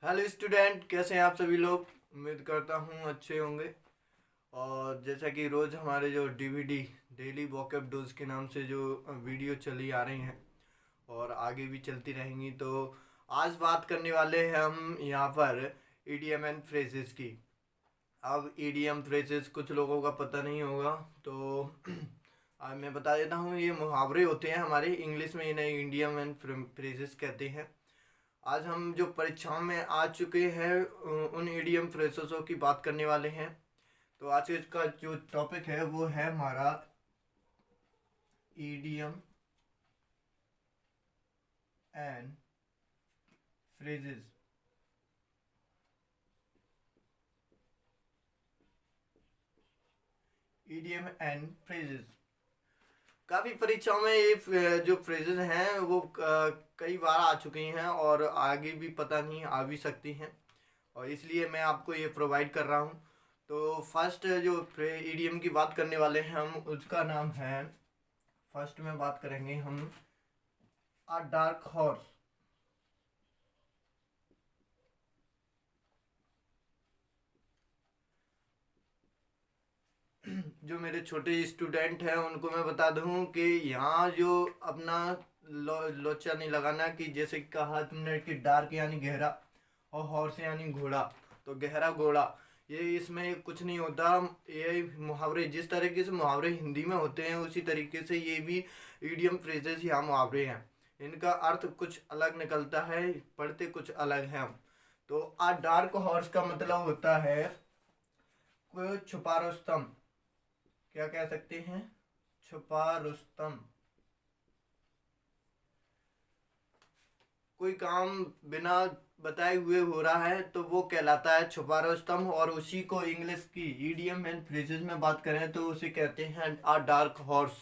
Hello student, कैसे हैं आप सभी लोग। उम्मीद करता हूँ अच्छे होंगे। और जैसा कि रोज़ हमारे जो डीवीडी डेली वॉकअप डोज के नाम से जो वीडियो चली आ रही हैं और आगे भी चलती रहेंगी, तो आज बात करने वाले हैं हम यहाँ पर ईडीएम एंड फ्रेजेस की। अब ईडीएम फ्रेजेस कुछ लोगों का पता नहीं होगा, तो आज मैं बता देता हूँ। ये मुहावरे होते हैं हमारे इंग्लिश में, इन्हें ईडीएम एंड फ्रेजेस कहते हैं। आज हम जो परीक्षाओं में आ चुके हैं उन ईडीएम फ्रेजों की बात करने वाले हैं। तो आज का जो टॉपिक है वो है हमारा EDM and phrases. EDM and phrases काफ़ी परीक्षाओं में ये जो फ्रेजेस हैं वो कई बार आ चुकी हैं और आगे भी पता नहीं आ भी सकती हैं, और इसलिए मैं आपको ये प्रोवाइड कर रहा हूँ। तो फर्स्ट जो ईडीएम की बात करने वाले हैं हम, उसका नाम है, फर्स्ट में बात करेंगे हम अ डार्क हॉर्स। जो मेरे छोटे स्टूडेंट हैं उनको मैं बता दूं कि यहाँ जो अपना लोचा नहीं लगाना, कि जैसे कहा तुमने कि डार्क यानी गहरा और हॉर्स यानी घोड़ा, तो गहरा घोड़ा, ये इसमें कुछ नहीं होता। ये मुहावरे जिस तरीके से मुहावरे हिंदी में होते हैं उसी तरीके से ये भी ईडियम फ्रेजेस यहाँ मुहावरे हैं। इनका अर्थ कुछ अलग निकलता है, पढ़ते कुछ अलग हैं। तो आ डार्क हॉर्स का मतलब होता है कोई छुपा रुस्तम। क्या कह सकते हैं? छुपा रुस्तम। कोई काम बिना बताए हुए हो रहा है तो वो कहलाता है छुपा रुस्तम, और उसी को इंग्लिश की ईडीएम एंड फ्रेजेस में बात करें तो उसे कहते हैं आ डार्क हॉर्स।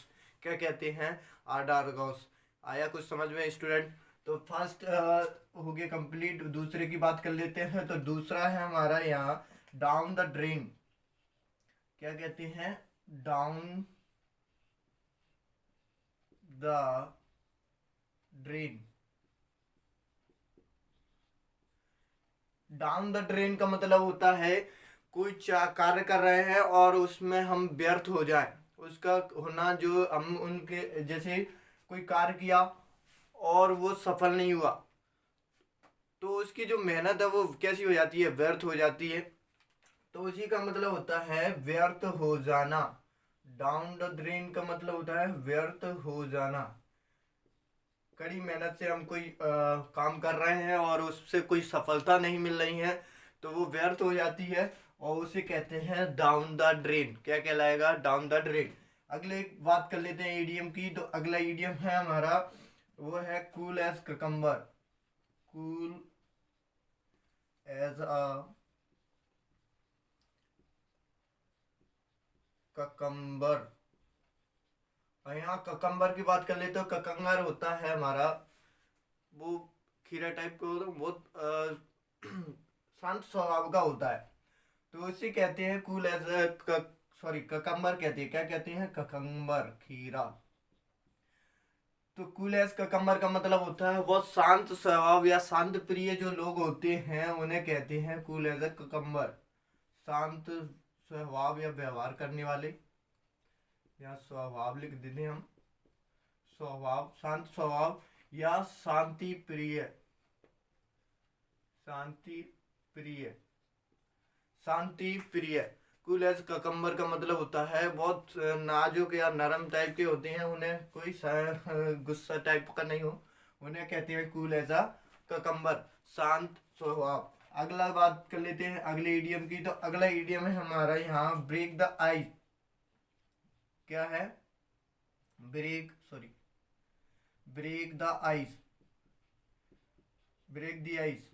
क्या कहते हैं? आ डार्क हॉर्स। आया कुछ समझ में स्टूडेंट? तो फर्स्ट हो गया कंप्लीट। दूसरे की बात कर लेते हैं। तो दूसरा है हमारा यहाँ डाउन द ड्रेन। क्या कहते हैं? Down the drain. Down the drain का मतलब होता है कोई कार्य कर रहे हैं और उसमें हम व्यर्थ हो जाए, उसका होना, जो हम उनके जैसे कोई कार्य किया और वो सफल नहीं हुआ, तो उसकी जो मेहनत है वो कैसी हो जाती है? व्यर्थ हो जाती है। तो उसी का मतलब होता है व्यर्थ हो जाना। डाउन द ड्रेन का मतलब होता है व्यर्थ हो जाना। कड़ी मेहनत से हम कोई काम कर रहे हैं और उससे कोई सफलता नहीं मिल रही है, तो वो व्यर्थ हो जाती है और उसे कहते हैं डाउन द ड्रेन। क्या कहलाएगा? Down the drain. अगले एक बात कर लेते हैं ईडीएम की। तो अगला ईडीएम है हमारा, वो है cool as cucumber. Cool as a cucumber. और यहाँ ककम्बर की बात कर ले तो ककंगर होता है हमारा वो खीरा टाइप का होता है, बहुत शांत स्वभाव का होता है, तो इसे कहते हैं कूल एज सॉरी ककम्बर कहते हैं। क्या कहते हैं? ककम्बर, खीरा। तो कूल एज ककम्बर का मतलब होता है बहुत शांत स्वभाव या शांत प्रिय जो लोग होते हैं उन्हें कहते हैं कूल एज ककम्बर। शांत स्वभाव या व्यवहार करने वाले, या स्वभाव लिख देते हैं हम, स्वभाव, शांत स्वभाव या शांति प्रिय। शांति प्रिय, शांति प्रिय। कूल एज ककम्बर का मतलब होता है बहुत नाजुक या नरम टाइप के होते हैं, उन्हें कोई गुस्सा टाइप का नहीं हो, उन्हें कहते हैं कूल एज अ ककम्बर, शांत स्वभाव। अगला बात कर लेते हैं अगले ईडियम की। तो अगला ईडियम है हमारा यहाँ ब्रेक द आइस। क्या है? Break the ice. Break the ice.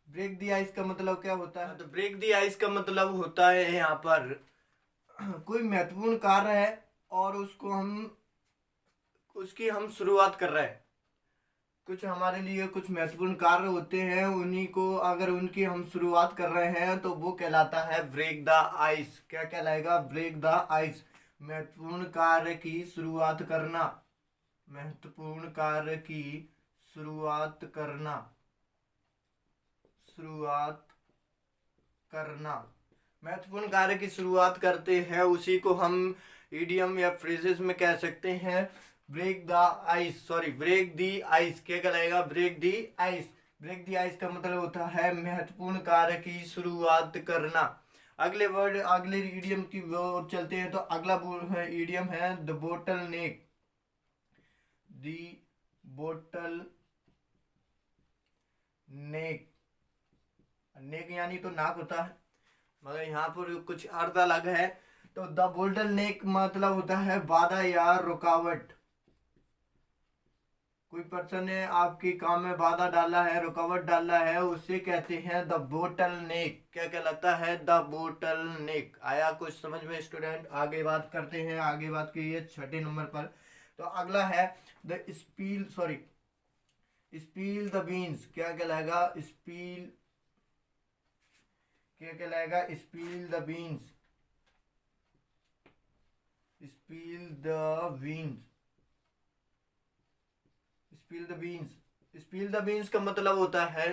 Break the ice का मतलब क्या होता है? तो ब्रेक द आइस का मतलब होता है यहाँ पर कोई महत्वपूर्ण कार्य है और उसकी हम शुरुआत कर रहे हैं। कुछ हमारे लिए कुछ महत्वपूर्ण कार्य होते हैं, उन्हीं को अगर उनकी हम शुरुआत कर रहे हैं तो वो कहलाता है ब्रेक द आइस। क्या कहलाएगा? Break the ice. महत्वपूर्ण कार्य की शुरुआत करना, महत्वपूर्ण कार्य की शुरुआत करना, शुरुआत करना। महत्वपूर्ण कार्य की शुरुआत करते हैं उसी को हम इडियम या फ्रेजेस में कह सकते हैं break the ice, sorry break the ice. क्या कहलाएगा? Break the ice. Break the ice का मतलब होता है महत्वपूर्ण कार्य की शुरुआत करना। अगले वर्ड, अगले इडियम की ओर चलते हैं। तो अगला इडियम है the bottle neck, the bottle neck. Neck यानी तो नाक होता है, मगर यहाँ पर कुछ अर्थ अलग है। तो द बोल्डर नेक मतलब होता है बाधा या रुकावट। कोई पर्सन ने आपके काम में बाधा डाला है, रुकावट डाला है, उसे कहते हैं द बोटल नेक। क्या कहलाता है? द बोटल नेक। आया कुछ समझ में स्टूडेंट? आगे बात करते हैं, आगे बात की है 6 नंबर पर। तो अगला है the spill, sorry spill the beans. क्या कहलाएगा? स्पील, क्या कहलाएगा? Spill the beans, spill the beans, spill the beans. Spill the beans का मतलब होता है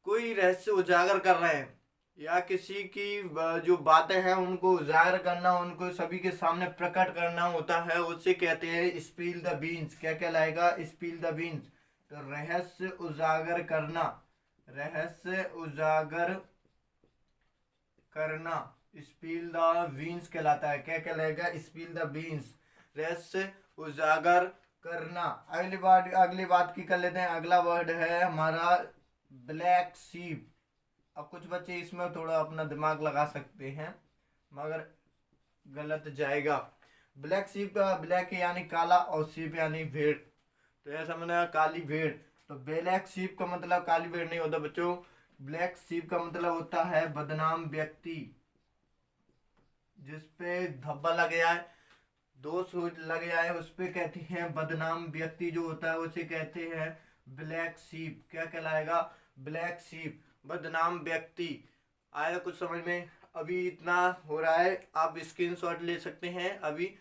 कोई रहस्य उजागर कर रहे हैं या किसी की जो बातें हैं उनको उजागर करना, उनको सभी के सामने प्रकट करना होता है, उसे कहते हैं स्पील द बीन्स। क्या कहलाएगा? Spill the beans. तो रहस्य उजागर करना, रहस्य उजागर करना स्पील द बीन्स कहलाता है। क्या कहलाएगा? स्पील द बीन्स, रहस्य उजागर करना। अगली बात की कर लेते हैं। अगला वर्ड है हमारा ब्लैक सीप। अब कुछ बच्चे इसमें थोड़ा अपना दिमाग लगा सकते हैं मगर गलत जाएगा। ब्लैक सीप का ब्लैक यानी काला और सीप यानी भेड़, तो ऐसा मैंने काली भेड़। तो ब्लैक सीप का मतलब काली भेड़ नहीं होता बच्चों। ब्लैक सीप का मतलब होता है बदनाम व्यक्ति, जिसपे धब्बा लग जाए, दोष लग जाए, उस पे कहते हैं बदनाम व्यक्ति जो होता है उसे कहते हैं ब्लैक सीप। क्या कहलाएगा? ब्लैक सीप, बदनाम व्यक्ति। आया कुछ समझ में? अभी इतना हो रहा है, आप स्क्रीनशॉट ले सकते हैं। अभी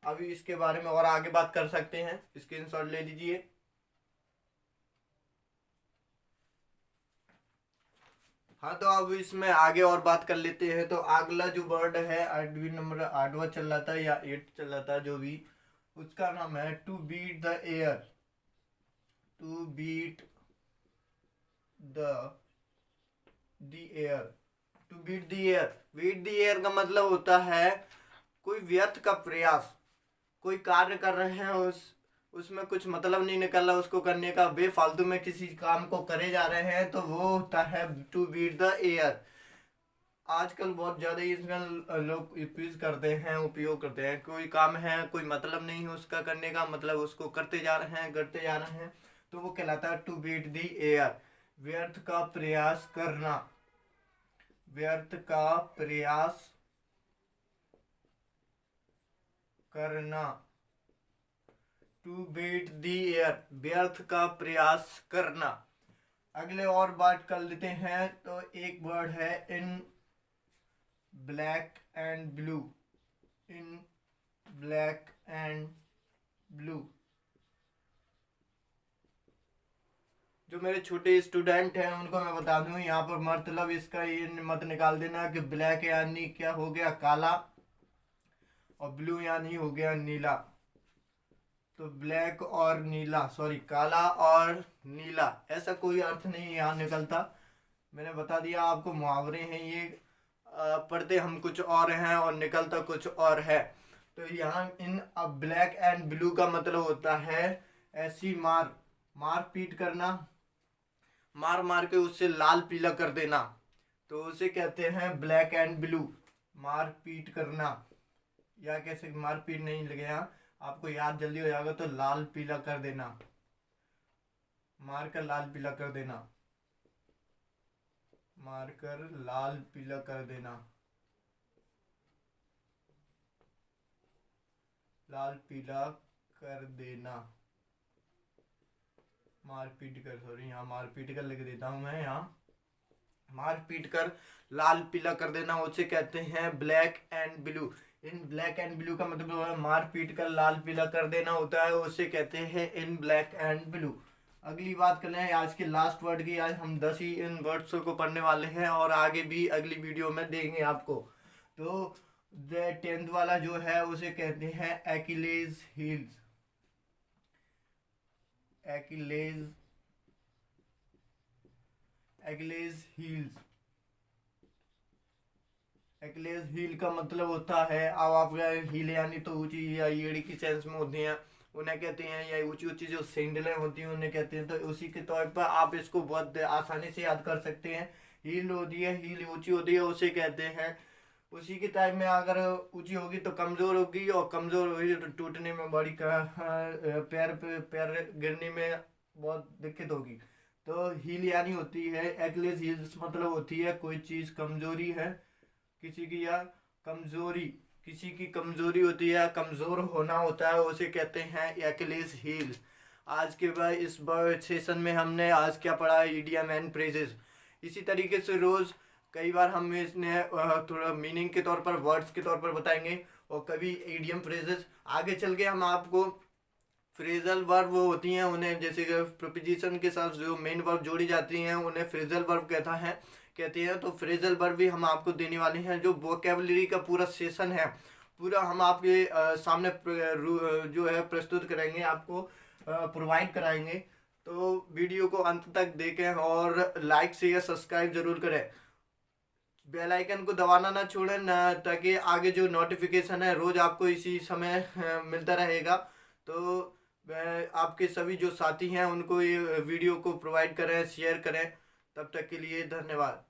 अभी इसके बारे में और आगे बात कर सकते हैं, स्क्रीनशॉट ले लीजिए। हाँ, तो अब इसमें आगे और बात कर लेते हैं। तो अगला जो वर्ड है 8वीं नंबर, 8वां चल रहा था या 8 चल रहा था जो भी, उसका नाम है to beat the air, to beat the air, to beat the air. Beat the air का मतलब होता है कोई व्यर्थ का प्रयास, कोई कार्य कर रहे हैं उसमें कुछ मतलब नहीं निकल रहा उसको करने का, बेफालतू में किसी काम को करे जा रहे हैं, तो वो होता है टू बीट द एयर। आजकल बहुत ज़्यादा इसका लोग उपयोग करते हैं। कोई काम है, कोई मतलब नहीं है उसका करने का, मतलब उसको करते जा रहे हैं, करते जा रहे हैं, तो वो कहलाता है टू बीट द एयर। व्यर्थ का प्रयास करना, व्यर्थ का प्रयास करना, टू बीट द एयर, व्यर्थ का प्रयास करना। अगले और बात कर लेते हैं। तो एक वर्ड है in black and blue, in black and blue. जो मेरे छोटे स्टूडेंट हैं उनको मैं बता दूं, यहाँ पर मतलब इसका ये मत निकाल देना कि ब्लैक यानी क्या हो गया? काला, और ब्लू यानी हो गया नीला। तो ब्लैक और नीला, सॉरी काला और नीला, ऐसा कोई अर्थ नहीं यहाँ निकलता। मैंने बता दिया आपको, मुहावरे हैं ये, पढ़ते हम कुछ और हैं और निकलता कुछ और है। तो यहाँ इन ब्लैक एंड ब्लू का मतलब होता है ऐसी मार पीट करना, मार मार के उससे लाल पीला कर देना, तो उसे कहते हैं ब्लैक एंड ब्लू। मार पीट करना, या कैसे मार पीट नहीं लगे यहाँ, आपको याद जल्दी हो जाएगा। तो लाल पीला कर देना, मार कर लाल पीला कर देना, मार कर लाल पीला कर देना, लाल पीला कर देना, मार पीट कर, सॉरी यहाँ मार पीट कर लिख देता हूँ मैं, यहाँ मार पीट कर लाल पीला कर देना, उसे कहते हैं black and blue. In black and blue का मतलब मार पीट कर लाल पीला कर देना होता है, उसे कहते हैं इन ब्लैक एंड ब्लू। अगली बात कर लें आज के लास्ट वर्ड की। आज हम 10 ही इन वर्ड्स को पढ़ने वाले हैं और आगे भी अगली वीडियो में देंगे आपको। तो 10th वाला जो है उसे कहते हैं एक्लेज हील्स। एक्लेज एक्लेज हील्स। एक्लेज हील का मतलब होता है, अब आपका हील यानी तो ऊंची या एड़ी की सेंस में होती हैं, उन्हें कहते हैं, या ऊंची ऊंची जो सैंडलें होती हैं उन्हें कहते हैं। तो उसी के तौर पर आप इसको बहुत आसानी से याद कर सकते हैं। हील होती है, हील ऊंची होती है, उसे कहते हैं। उसी के टाइम में अगर ऊंची होगी तो कमज़ोर होगी, और कमज़ोर होगी तो टूटने में बड़ी पैर पे पैर गिरने में बहुत दिक्कत होगी। तो हील यानी होती है एक्लेज हील्स, मतलब होती है कोई चीज़ कमज़ोरी है किसी की, या कमज़ोरी किसी की कमज़ोरी होती है, कमज़ोर होना होता है, उसे कहते हैं एक्लेज हील्स। आज के बाद इस बार सेशन में हमने आज क्या पढ़ा है, इडियम एंड फ्रेजेस। इसी तरीके से रोज़ कई बार हम इसने थोड़ा मीनिंग के तौर पर, वर्ड्स के तौर पर बताएंगे, और कभी इडियम फ्रेजेस। आगे चल के हम आपको फ्रेजल वर्ब वो होती हैं, उन्हें जैसे प्रपोजिशन के साथ जो मेन वर्ब जोड़ी जाती हैं उन्हें फ्रेजल वर्ब कहते हैं। तो फ्रेजल वर्ब भी हम आपको देने वाले हैं। जो वोकेबलरी का पूरा सेशन है, पूरा हम आपके सामने जो है प्रस्तुत करेंगे, आपको प्रोवाइड कराएंगे। तो वीडियो को अंत तक देखें और लाइक शेयर सब्सक्राइब जरूर करें। बेल आइकन को दबाना ना छोड़ें ना, ताकि आगे जो नोटिफिकेशन है रोज़ आपको इसी समय मिलता रहेगा। तो आपके सभी जो साथी हैं उनको ये वीडियो को प्रोवाइड करें, शेयर करें। तब तक के लिए धन्यवाद।